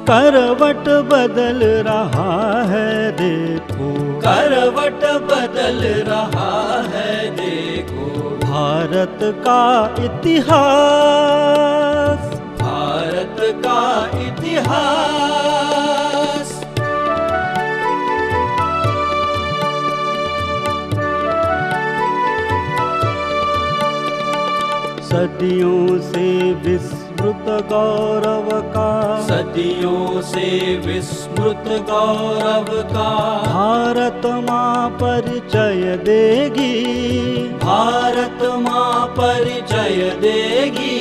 करवट बदल रहा है देखो, करवट बदल रहा है देखो, भारत का इतिहास, भारत का इतिहास। सदियों से विस्मृत गौरव का, सदियों से विस्मृत गौरव का, भारत माँ परिचय देगी, भारत माँ परिचय देगी।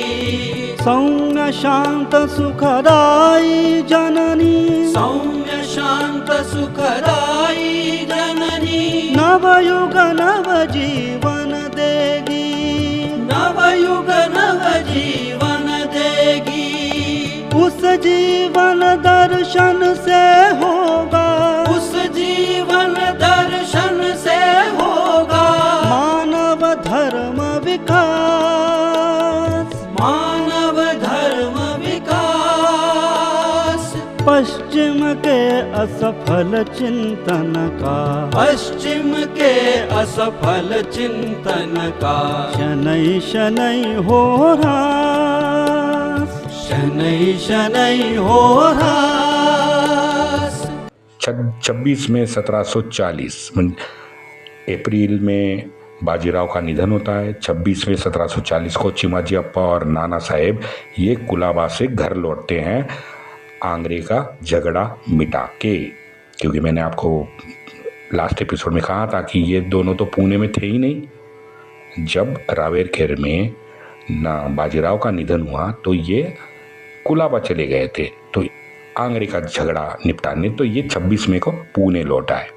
सौम्य शांत सुखदाई जननी, सौम्य शांत सुखदाई जननी, नवयुग नव जीवन देगी, नवयुग नव जीवन देगी। उस जीवन दर्शन से होगा, उस जीवन दर्शन से होगा मानव धर्म विकास, मानव धर्म विकास। पश्चिम के असफल चिंतन का, पश्चिम के असफल चिंतन का, शनै शनै हो ह्रास, शनै शनै हो ह्रास। 26 मई 1740 अप्रैल में बाजीराव का निधन होता है। 26 मई 1740 को चिमाजी अप्पा और नाना साहेब ये कुलाबा से घर लौटते हैं आंग्रे का झगड़ा मिटा के, क्योंकि मैंने आपको लास्ट एपिसोड में कहा था कि ये दोनों तो पुणे में थे ही नहीं। जब रावेरखेर में ना बाजीराव का निधन हुआ तो ये कुलाबा चले गए थे, तो आंग्रे का झगड़ा निपटाने तो ये 26 मई को पुणे लौटा है।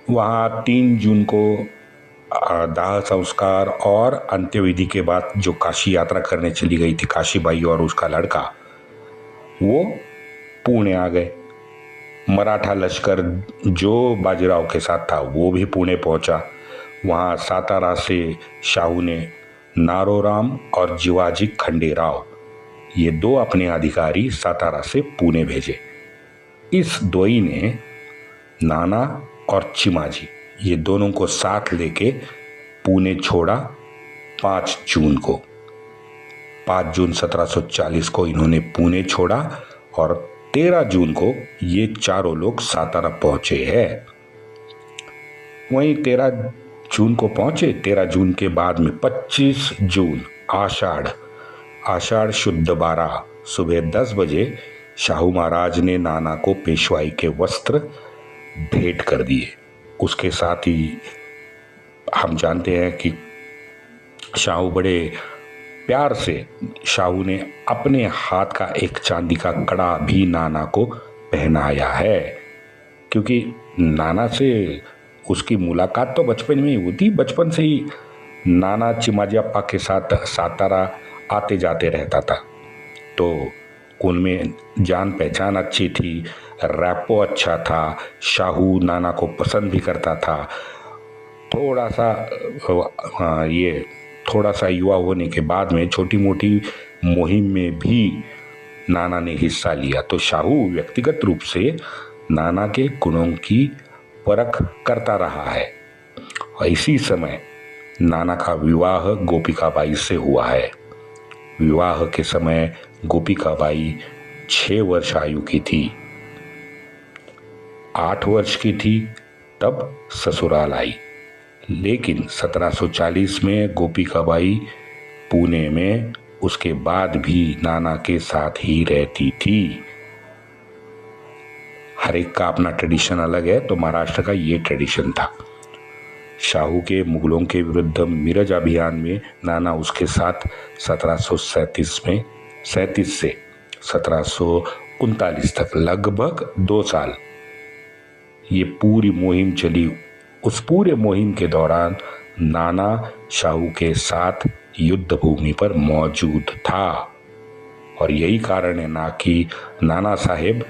वहाँ 3 जून को दाह संस्कार और अंत्यविधि के बाद जो काशी यात्रा करने चली गई थी काशी बाई और उसका लड़का, वो पुणे आ गए। मराठा लश्कर जो बाजीराव के साथ था वो भी पुणे पहुंचा। वहाँ सातारा से शाहू ने नारोराम और जिवाजी खंडेराव ये 2 अपने अधिकारी सातारा से पुणे भेजे। इस दोई ने नाना और चिमाजी ये दोनों को साथ लेके पुणे छोड़ा 5 जून को। 5 जून 1740 को इन्होंने पुणे छोड़ा और 13 जून को ये चारों लोग सातारा पहुंचे हैं। वहीं 13 जून को पहुंचे। 13 जून के बाद में 25 जून आषाढ़ शुद्ध 12 सुबह 10 बजे शाहू महाराज ने नाना को पेशवाई के वस्त्र भेंट कर दिए। उसके साथ ही हम जानते हैं कि शाहू बड़े प्यार से शाहू ने अपने हाथ का एक चांदी का कड़ा भी नाना को पहनाया है, क्योंकि नाना से उसकी मुलाकात तो बचपन में ही हुई थी। बचपन से ही नाना चिमाजी अप्पा के साथ सातारा आते जाते रहता था, तो उनमें जान पहचान अच्छी थी, रैपो अच्छा था, शाहू नाना को पसंद भी करता था। थोड़ा सा युवा होने के बाद में छोटी मोटी मुहिम में भी नाना ने हिस्सा लिया, तो शाहू व्यक्तिगत रूप से नाना के गुणों की परख करता रहा है। और इसी समय नाना का विवाह गोपिकाबाई से हुआ है। विवाह के समय गोपिकाबाई 6 वर्ष आयु की थी। 8 वर्ष की थी तब ससुराल आई, लेकिन 1740 में गोपिकाबाई पुणे में उसके बाद भी नाना के साथ ही रहती थी। हर एक का अपना ट्रेडिशन अलग है, तो महाराष्ट्र का ये ट्रेडिशन था। शाहू के मुगलों के विरुद्ध मिरज अभियान में नाना उसके साथ 1737 से 1739 तक लगभग 2 साल ये पूरी मुहिम चली। उस पूरे मुहिम के दौरान नाना शाहू के साथ युद्ध भूमि पर मौजूद था, और यही कारण है ना कि नाना साहेब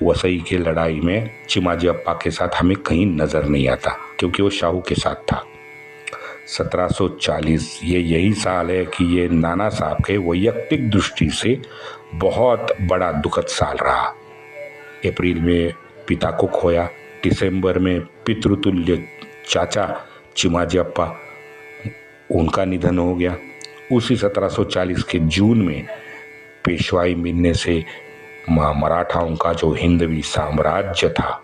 वसई के लड़ाई में चिमाजी अप्पा के साथ हमें कहीं नजर नहीं आता, क्योंकि वो शाहू के साथ था। 1740 ये यही साल है कि ये नाना साहब के वैयक्तिक दृष्टि से बहुत बड़ा दुखद साल रहा। अप्रैल में पिता को खोया, दिसंबर में पितृतुल्य चाचा चिमाजीअप्पा उनका निधन हो गया। उसी 1740 के जून में पेशवाई मिलने से मराठाओं का जो हिंदवी साम्राज्य था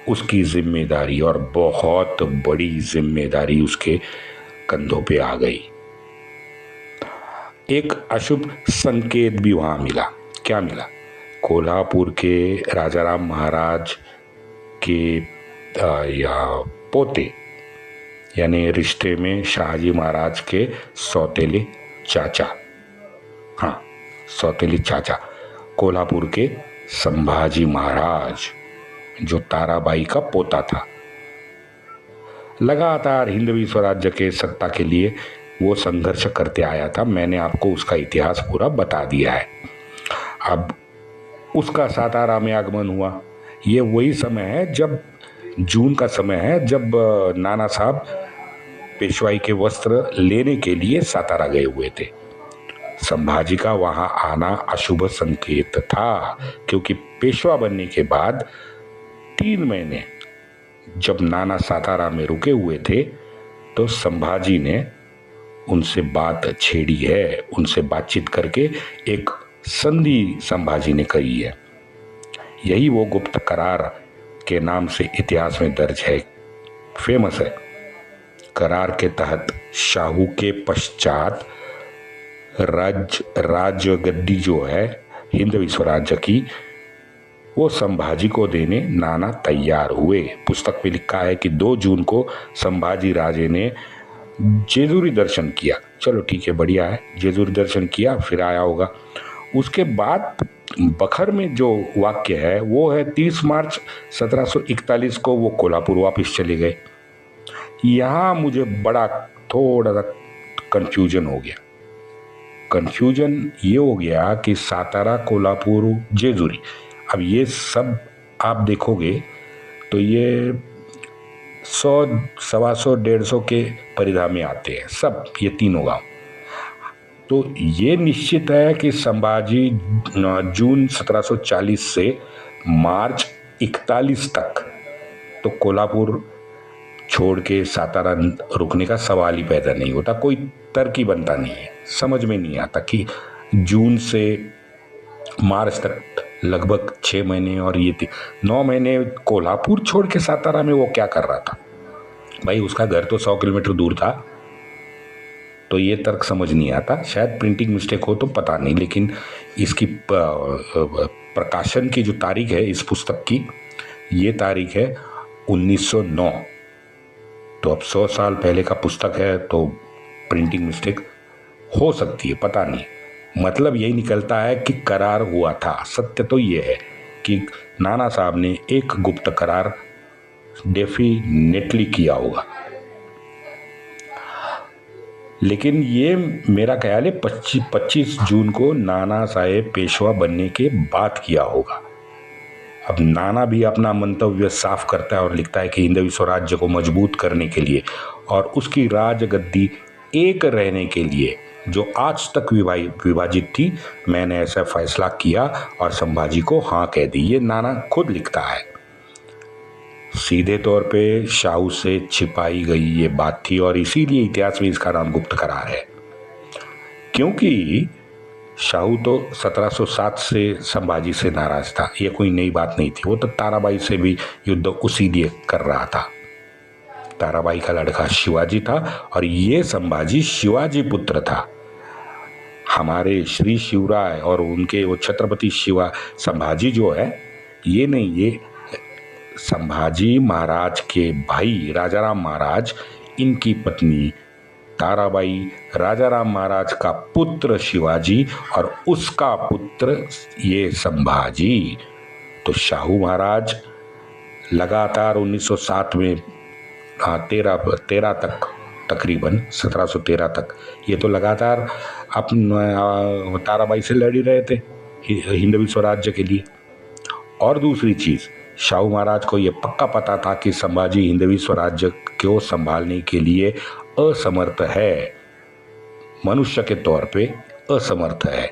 उसकी जिम्मेदारी, और बहुत बड़ी जिम्मेदारी उसके कंधों पे आ गई। एक अशुभ संकेत भी वहां मिला। क्या मिला? कोल्हापुर के राजाराम महाराज के या पोते यानी रिश्ते में शाहजी महाराज के सौतेले चाचा, हाँ सौतेले चाचा कोल्हापुर के संभाजी महाराज जो ताराबाई का पोता था, लगातार हिंदवी स्वराज्य के सत्ता के लिए वो संघर्ष करते आया था। मैंने आपको उसका इतिहास पूरा बता दिया है। अब उसका सातारा में आगमन हुआ। ये वही समय है जब जून का समय है जब नाना साहब पेशवाई के वस्त्र लेने के लिए सातारा गए हुए थे। संभाजी का वहां आना अशुभ संकेत था, क्योंकि पेशवा बनने के बाद 3 महीने जब नाना सातारा में रुके हुए थे तो संभाजी ने उनसे बात छेड़ी है, उनसे बातचीत करके एक संधि संभाजी ने करी है। यही वो गुप्त करार के नाम से इतिहास में दर्ज है, फेमस है। करार के तहत शाहू के पश्चात राज गद्दी जो है हिंदवी स्वराज्य की, वो संभाजी को देने नाना तैयार हुए। पुस्तक में लिखा है कि 2 जून को संभाजी राजे ने जेजुरी दर्शन किया। चलो ठीक है, बढ़िया है, जेजुरी दर्शन किया, फिर आया होगा। उसके बाद बखर में जो वाक्य है वो है 30 मार्च 1741 को वो कोल्हापुर वापस चले गए। यहाँ मुझे बड़ा थोड़ा सा कंफ्यूजन हो गया। कंफ्यूजन ये हो गया कि सातारा, कोल्हापुर, जेजुरी, अब ये सब आप देखोगे तो ये 100, 125, 150 के परिधा में आते हैं सब, ये तीनों गांव। तो ये निश्चित है कि संभाजी जून 1740 से मार्च 41 तक तो कोल्हापुर छोड़ के सातारा रुकने का सवाल ही पैदा नहीं होता, कोई तर्क ही बनता नहीं है। समझ में नहीं आता कि जून से मार्च तक लगभग 6 महीने और ये 9 महीने कोल्हापुर छोड़ के सातारा में वो क्या कर रहा था। भाई उसका घर तो 100 किलोमीटर दूर था, तो ये तर्क समझ नहीं आता। शायद प्रिंटिंग मिस्टेक हो तो पता नहीं, लेकिन इसकी प्रकाशन की जो तारीख है इस पुस्तक की, ये तारीख है 1909। तो अब 100 साल पहले का पुस्तक है तो प्रिंटिंग मिस्टेक हो सकती है, पता नहीं। मतलब यही निकलता है कि करार हुआ था। सत्य तो ये है कि नाना साहब ने एक गुप्त करार डेफिनेटली किया होगा, लेकिन ये मेरा ख्याल है 25 जून को नाना साहेब पेशवा बनने के बाद किया होगा। अब नाना भी अपना मंतव्य साफ करता है और लिखता है कि हिंदवी स्वराज्य को मजबूत करने के लिए और उसकी राजगद्दी एक रहने के लिए जो आज तक विभाजित थी, मैंने ऐसा फैसला किया और संभाजी को हाँ कह दी। ये नाना खुद लिखता है। सीधे तौर पे शाहू से छिपाई गई ये बात थी और इसीलिए इतिहास में इसका नाम गुप्त करार है, क्योंकि शाहू तो 1707 से संभाजी से नाराज था। ये कोई नई बात नहीं थी। वो तो ताराबाई से भी युद्ध उसी लिए कर रहा था। ताराबाई का लड़का शिवाजी था और ये संभाजी शिवाजी पुत्र था। हमारे श्री शिवराय और उनके वो छत्रपति शिवा संभाजी जो है, ये नहीं, ये संभाजी महाराज के भाई राजाराम महाराज, इनकी पत्नी ताराबाई, राजाराम महाराज का पुत्र शिवाजी और उसका पुत्र ये संभाजी। तो शाहू महाराज लगातार 1907 में 13 तक, तकरीबन 1713 तक, ये तो लगातार ताराबाई से लड़ ही रहे थे हिंदवी स्वराज्य के लिए। और दूसरी चीज़, शाहू महाराज को ये पक्का पता था कि संभाजी हिंदवी स्वराज्य को संभालने के लिए असमर्थ है, मनुष्य के तौर पे असमर्थ है।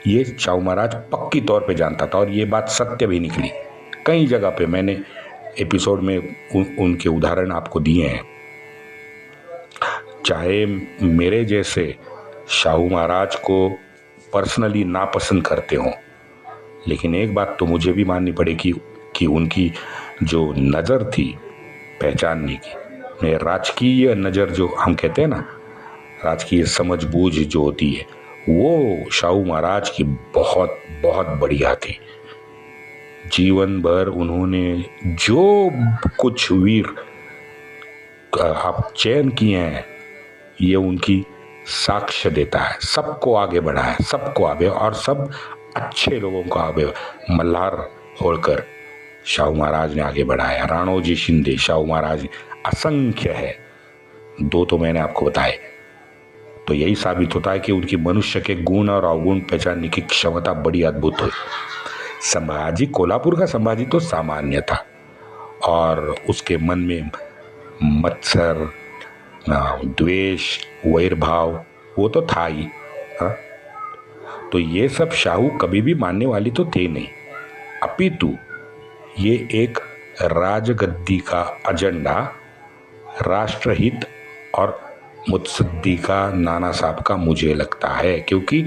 ये शाहू महाराज पक्की तौर पे जानता था और ये बात सत्य भी निकली। कई जगह पे मैंने एपिसोड में उनके उदाहरण आपको दिए हैं। चाहे मेरे जैसे शाहू महाराज को पर्सनली नापसंद करते हों, लेकिन एक बात तो मुझे भी माननी पड़ेगी कि उनकी जो नज़र थी पहचानने की, राजकीय नज़र जो हम कहते हैं ना, राजकीय समझ बूझ जो होती है, वो शाहू महाराज की बहुत बहुत बढ़िया थी। जीवन भर उन्होंने जो कुछ वीर आप चयन किए हैं, ये उनकी साक्ष्य देता है। सबको आगे बढ़ाया, सबको आगे, और सब अच्छे लोगों को आगे। मल्हार होलकर शाहू महाराज ने आगे बढ़ाया, राणोजी शिंदे शाहू महाराज ने, असंख्य है, 2 तो मैंने आपको बताए। तो यही साबित होता है कि उनकी मनुष्य के गुण और अवगुण पहचानने की क्षमता बड़ी अद्भुत हुई। संभाजी, कोल्हापुर का संभाजी तो सामान्य था और उसके मन में मत्सर, द्वेष, वैरभाव वो तो था ही। तो ये सब शाहू कभी भी मानने वाली तो थे नहीं, अपितु ये एक राजगद्दी का एजेंडा, राष्ट्रहित और मुत्सद्दी का नाना साहब का मुझे लगता है, क्योंकि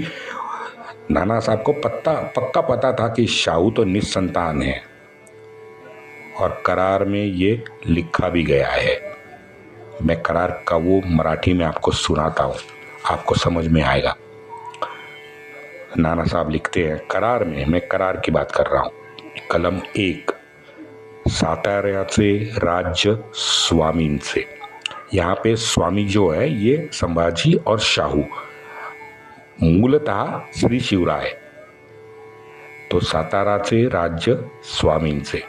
नाना साहब को पक्का पता था कि शाहू तो निस्संतान है और करार में ये लिखा भी गया है। मैं करार का वो मराठी में आपको सुनाता हूँ, आपको समझ में आएगा। नाना साहब लिखते हैं करार में, मैं करार की बात कर रहा हूँ, कलम 1, साताऱ्याचे राज्य स्वामींचे। यहाँ पे स्वामी जो है ये संभाजी और शाहू, मूलतः श्री शिवराय। तो साताराचे राज्य स्वामींचे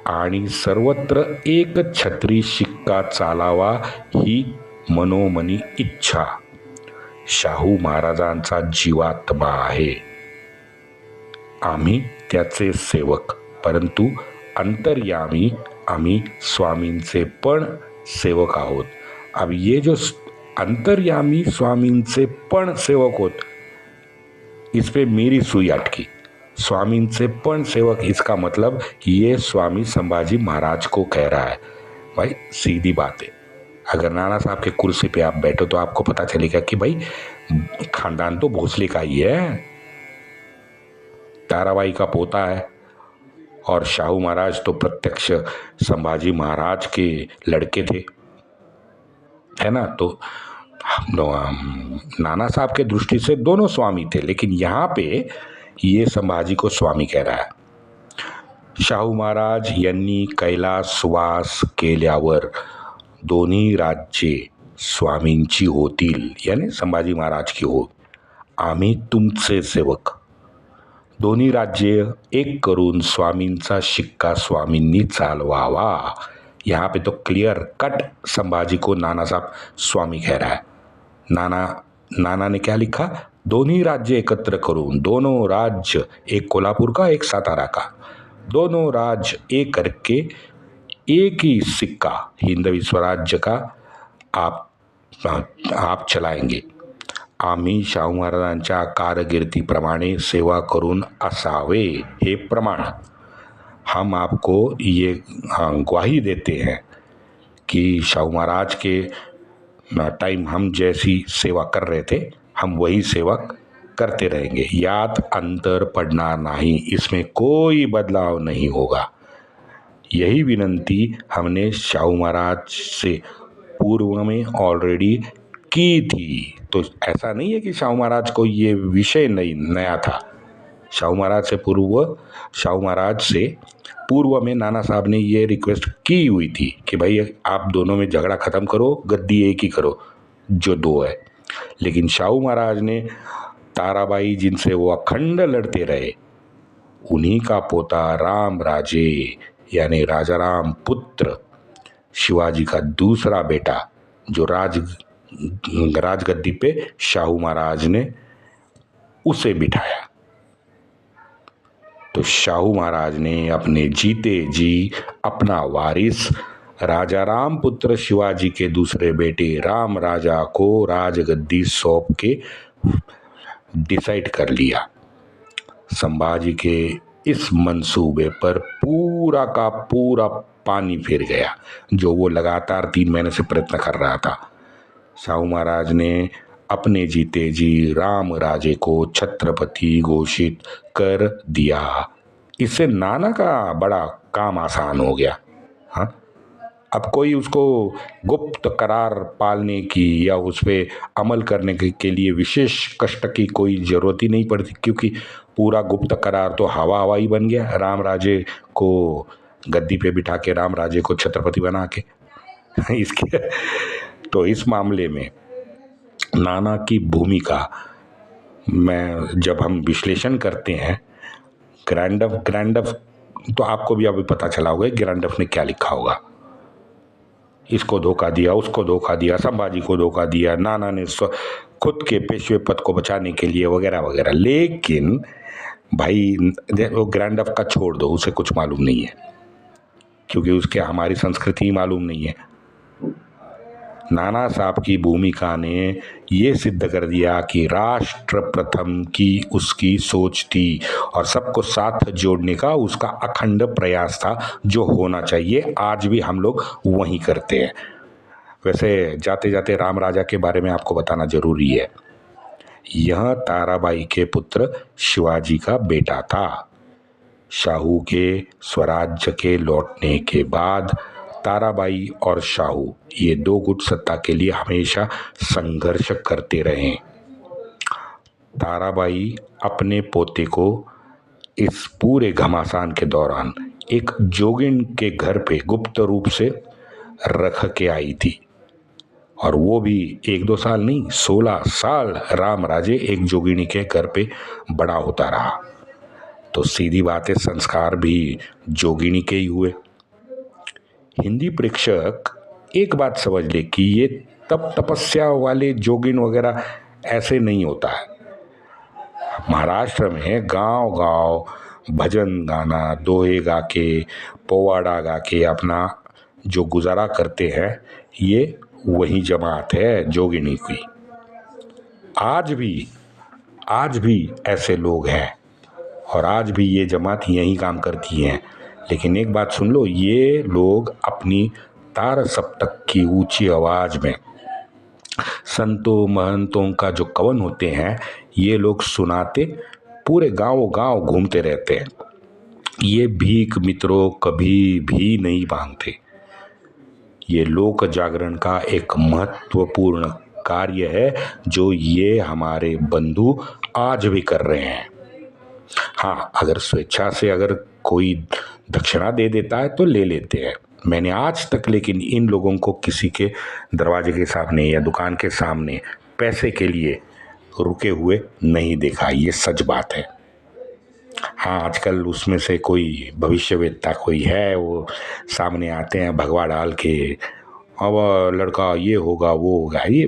आणि सर्वत्र एक छत्री शिक्का चालावा ही मनोमनी इच्छा शाहू महाराजांचा जीवात्मा आहे। आम्ही त्याचे सेवक, परंतु अंतर्यामी आम्ही स्वामींचे पण सेवक आहोत। अब ये जो अंतर्यामी स्वामींचे पण सेवक होत, इस पे मेरी सुई अटकी। स्वामींचे पण सेवक, इसका मतलब ये स्वामी संभाजी महाराज को कह रहा है। भाई सीधी बात है, अगर नाना साहब के कुर्सी पे आप बैठो तो आपको पता चलेगा कि भाई खानदान तो भोसले का ही है, ताराबाई का पोता है और शाहू महाराज तो प्रत्यक्ष संभाजी महाराज के लड़के थे, है ना। तो नाना साहब के दृष्टि से दोनों स्वामी थे, लेकिन यहाँ पे ये संभाजी को स्वामी कह रहा है। शाहू महाराज यांनी कैलासवास केल्यावर दोन्ही राज्ये स्वामींची होतील, यानी संभाजी महाराज की हो। आम्ही तुमचे सेवक, दोन्ही राज्ये एक करून स्वामींचा शिक्का स्वामींनी चालवावा। यहाँ पे तो क्लियर कट संभाजी को नाना साहब स्वामी कह रहा है। नाना ने क्या लिखा, दोन्ही राज्य एकत्र करून, दोनों राज्य, एक कोल्हापुर का एक सातारा का, दोनों राज्य एक करके एक ही सिक्का हिंदवी स्वराज्य का आप चलाएंगे। आम्ही शाहू महाराजांच्या कारकिर्दीप्रमाणे सेवा करून असावे, हे प्रमाण। हम आपको ये ग्वाही देते हैं कि शाहू महाराज के टाइम हम जैसी सेवा कर रहे थे, हम वही सेवा करते रहेंगे। यात अंतर पड़ना नहीं, इसमें कोई बदलाव नहीं होगा। यही विनंती हमने शाहू महाराज से पूर्व में ऑलरेडी की थी। तो ऐसा नहीं है कि शाहू महाराज को ये विषय नया था। शाहू महाराज से पूर्व में नाना साहब ने ये रिक्वेस्ट की हुई थी कि भाई आप दोनों में झगड़ा ख़त्म करो, गद्दी एक ही करो जो 2 है। लेकिन शाहू महाराज ने ताराबाई जिनसे वो अखंड लड़ते रहे, उन्हीं का पोता राम राजे यानी राजा राम पुत्र शिवाजी का दूसरा बेटा जो राजगद्दी पे शाहू महाराज ने उसे बिठाया। तो शाहू महाराज ने अपने जीते जी अपना वारिस राजा रामपुत्र शिवाजी के दूसरे बेटे राम राजा को राजगद्दी सौंप के डिसाइड कर लिया। संभाजी के इस मंसूबे पर पूरा का पूरा पानी फिर गया, जो वो लगातार 3 महीने से प्रयत्न कर रहा था। शाहू महाराज ने अपने जीते जी राम राजे को छत्रपति घोषित कर दिया। इससे नाना का बड़ा काम आसान हो गया। हाँ, अब कोई उसको गुप्त करार पालने की या उस पर अमल करने के लिए विशेष कष्ट की कोई ज़रूरत ही नहीं पड़ती, क्योंकि पूरा गुप्त करार तो हवा हवा ही बन गया। राम राजे को गद्दी पे बिठा के राम राजे को छत्रपति बना के इसके तो इस मामले में नाना की भूमिका में जब हम विश्लेषण करते हैं, ग्रैंडफ तो आपको भी अभी पता चला होगा ग्रैंडफ ने क्या लिखा होगा। इसको धोखा दिया, उसको धोखा दिया, संभाजी को धोखा दिया, नाना ने खुद के पेशवे पद को बचाने के लिए वगैरह वगैरह। लेकिन भाई वो ग्रैंडफ का छोड़ दो, उसे कुछ मालूम नहीं है, क्योंकि उसके हमारी संस्कृति मालूम नहीं है। नाना साहब की भूमिका ने ये सिद्ध कर दिया कि राष्ट्र प्रथम की उसकी सोच थी और सबको साथ जोड़ने का उसका अखंड प्रयास था, जो होना चाहिए। आज भी हम लोग वही करते हैं। वैसे जाते जाते राम राजा के बारे में आपको बताना जरूरी है। यह ताराबाई के पुत्र शिवाजी का बेटा था। शाहू के स्वराज्य के लौटने के बाद ताराबाई और शाहू ये 2 गुट सत्ता के लिए हमेशा संघर्ष करते रहे। ताराबाई अपने पोते को इस पूरे घमासान के दौरान एक जोगिन के घर पे गुप्त रूप से रख के आई थी, और वो भी 1-2 साल नहीं, 16 साल राम राजे एक जोगिनी के घर पे बड़ा होता रहा। तो सीधी बात है, संस्कार भी जोगिनी के ही हुए। हिंदी प्रेक्षक एक बात समझ ले कि ये तप तपस्या वाले जोगिन वगैरह ऐसे नहीं होता है। महाराष्ट्र में गांव-गांव भजन गाना, दोहे गा के, पोवाड़ा गा के अपना जो गुजारा करते हैं, ये वही जमात है जोगिनी की। आज भी ऐसे लोग हैं और आज भी ये जमात यही काम करती हैं। लेकिन एक बात सुन लो, ये लोग अपनी तार सप्तक की ऊंची आवाज में संतों महंतों का जो कवन होते हैं, ये लोग सुनाते पूरे गांव घूमते रहते हैं। ये भीख मित्रों कभी भी नहीं मांगते। ये लोक जागरण का एक महत्वपूर्ण कार्य है, जो ये हमारे बंधु आज भी कर रहे हैं। हाँ, अगर स्वेच्छा से अगर कोई दक्षिणा दे देता है तो ले लेते हैं। मैंने आज तक लेकिन इन लोगों को किसी के दरवाजे के सामने या दुकान के सामने पैसे के लिए रुके हुए नहीं देखा। ये सच बात है। हाँ, आजकल उसमें से कोई भविष्यवेत्ता कोई है, वो सामने आते हैं भगवा डाल के, अब लड़का ये होगा वो होगा। ये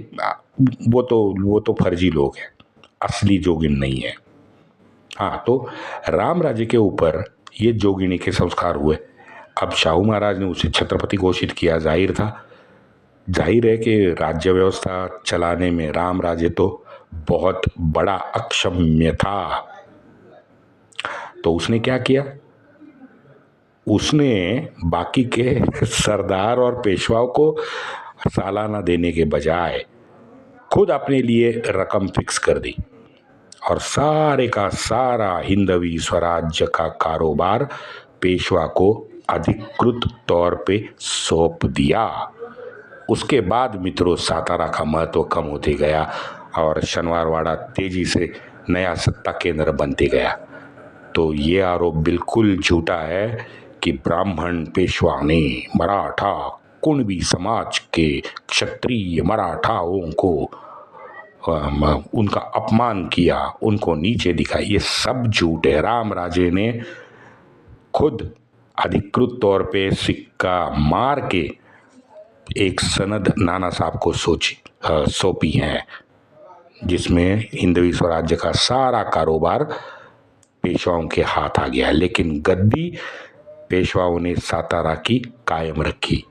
वो तो फर्जी लोग हैं, असली जोगिन नहीं है। हाँ, तो राम राजे के ऊपर ये जोगिनी के संस्कार हुए। अब शाहू महाराज ने उसे छत्रपति घोषित किया। जाहिर है कि राज्य व्यवस्था चलाने में राम राजे तो बहुत बड़ा अक्षम्य था। तो उसने क्या किया? उसने बाकी के सरदार और पेशवाओं को सालाना देने के बजाय खुद अपने लिए रकम फिक्स कर दी और सारे का सारा हिंदवी स्वराज्य का कारोबार पेशवा को अधिकृत तौर पे सौंप दिया। उसके बाद मित्रों सातारा का महत्व कम होते गया और शनिवारवाड़ा तेजी से नया सत्ता केंद्र बनते गया। तो ये आरोप बिल्कुल झूठा है कि ब्राह्मण पेशवा ने मराठा कुणबी समाज के क्षत्रिय मराठाओं को उनका अपमान किया, उनको नीचे दिखाया। ये सब झूठ है। राम राजे ने खुद अधिकृत तौर पे सिक्का मार के एक सनद नाना साहब को सौंपी है, जिसमें हिंदवी स्वराज्य का सारा कारोबार पेशवाओं के हाथ आ गया, लेकिन गद्दी पेशवाओं ने सातारा की कायम रखी।